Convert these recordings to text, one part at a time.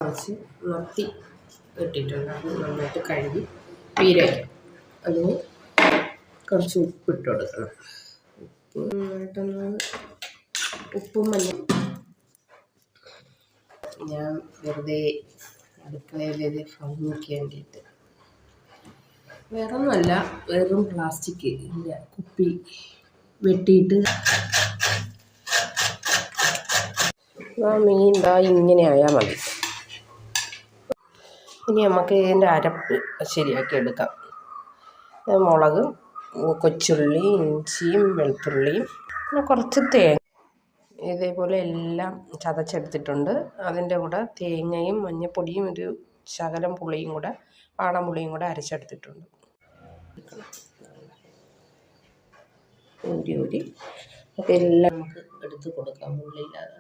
കുറച്ച് മത്തി ഇട്ടിട്ടുണ്ട്. അത് നന്നായിട്ട് കഴുകി പീര വയ്ക്കാം. അതിന് കുറച്ച് ഉപ്പിട്ട് കൊടുക്കണം. ഉപ്പും മഞ്ഞൾ ഞാൻ വെറുതെ അടുക്കളയിൽ ഭംഗിക്ക് വേണ്ടിയിട്ട്, വേറെ ഒന്നുമല്ല, വെറും പ്ലാസ്റ്റിക് കുപ്പി വെട്ടിയിട്ട് മീൻ ഇങ്ങനെ ആയാൽ മതി. ഇനി നമുക്ക് ഇതിൻ്റെ അരപ്പ് ശരിയാക്കി എടുക്കാം. മുളകും കൊച്ചുള്ളി ഇഞ്ചിയും വെളുത്തുള്ളിയും കുറച്ച് തേങ്ങ ഇതേപോലെ എല്ലാം ചതച്ചെടുത്തിട്ടുണ്ട്. അതിൻ്റെ കൂടെ തേങ്ങയും മഞ്ഞൾപ്പൊടിയും ഒരു ശകലം പുളിയും കൂടെ വാളംപുളിയും കൂടെ അരച്ചെടുത്തിട്ടുണ്ട്. ഊരി അതെല്ലാം നമുക്ക് എടുത്ത് കൊടുക്കാം. ഉള്ളില്ലാതെ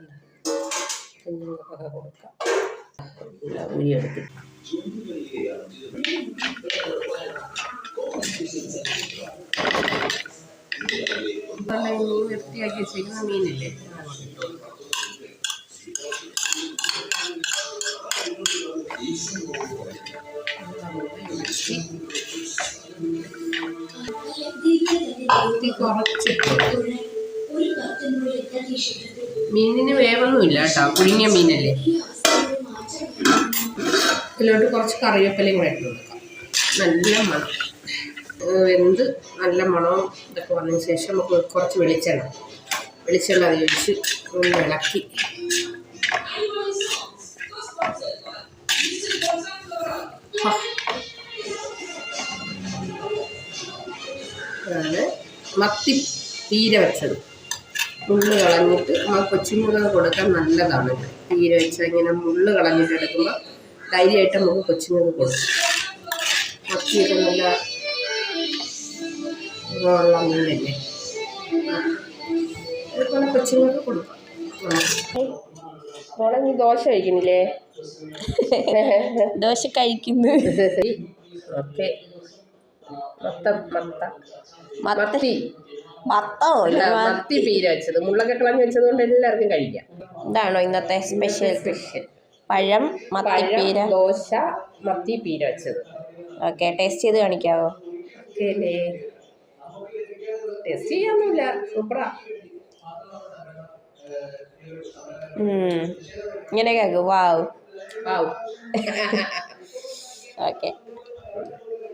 കുഞ്ഞുങ്ങൾക്കൊക്കെ കൊടുക്കാം. എല്ലാം ഊരിയെടുത്തിട്ട് മീൻ വൃത്തിയാക്കി വെച്ചിരിക്കുന്ന മീനില്ലേ, മീനിന് വേവൊന്നുമില്ല കേട്ടോ, പുഴുങ്ങിയ മീനല്ലേ. ഇതിലോട്ട് കുറച്ച് കറിവേപ്പിലയും കൂടെ ഇട്ട് കൊടുക്കാം. നല്ല മണം വെന്ത് നല്ല മണവും ഇതൊക്കെ വന്നതിന് ശേഷം നമുക്ക് കുറച്ച് വെളിച്ചെണ്ണ അതിൽ ഒഴിച്ച് ഒന്ന് ഇളക്കി ആണ് മത്തി പീര വെച്ചത്. മുള്ള് കളഞ്ഞിട്ട് കൊച്ചുമുളക് കൊടുക്കാൻ നല്ലതാണ്. പീര വെച്ചാൽ ഇങ്ങനെ മുള്ള് കളഞ്ഞിട്ട് എടുക്കുമ്പോൾ ധൈര്യമായിട്ട് നമുക്ക് കൊച്ചുങ്ങൾക്ക് കൊടുക്കും. മത്തിയൊക്കെ നല്ല ഉള്ള മീനല്ലേ, അതുപോലെ കൊച്ചുങ്ങൾക്ക് കൊടുക്കാം. മോളെ നീ ദോശ കഴിക്കുന്നില്ലേ? ദോശ കഴിക്കുന്നു. ഓക്കെ. മത്തി പീര വെച്ചത്, മുള്ളൊക്കെ കളഞ്ഞ് വെച്ചത് കൊണ്ട് എല്ലാവർക്കും കഴിക്കാം. ഇതാണോ ഇന്നത്തെ സ്പെഷ്യൽ? പഴം, മത്തിപ്പീര, ദോശ, മത്തി പീര വെച്ചത്. ഓക്കെ, ടേസ്റ്റ് ചെയ്ത് കാണിക്കാവോ? ഓക്കെ അല്ലേ? ടേസ്റ്റ് ചെയ്യാനൊന്നുമില്ല, സൂപ്പറാ. ഇങ്ങനെ കേൾക്കും. വാവ്. വാവ്. ഓക്കെ.